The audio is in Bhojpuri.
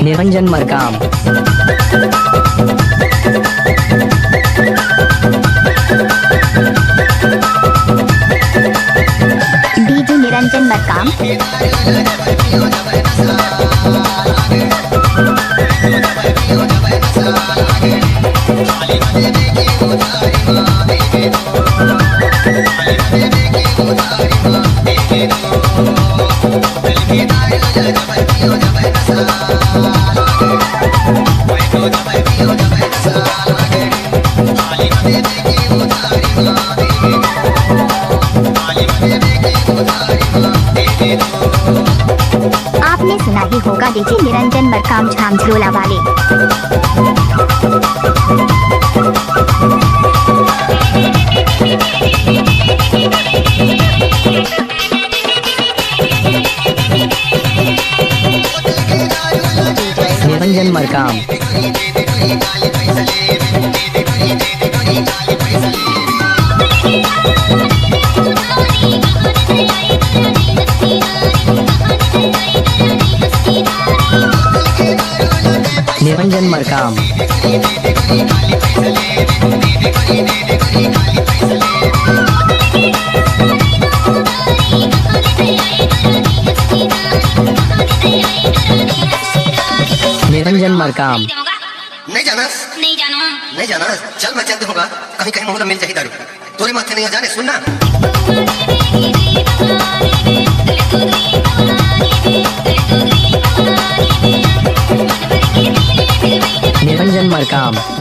निरंजन मरकाम। डीजे निरंजन मरकाम। आपने सुना ही होगा डीजे निरंजन मरकाम झांझरोला वाले। निरंजन मरकाम। निरंजन मरकाम। निरंजन मरकाम। नहीं जाना नहीं जाना, चल मैं चलते होगा कहीं कहीं मोहल्ला मिल जाही दारू तोरे माथे नहीं आ जाने सुनना। निरंजन मरकाम।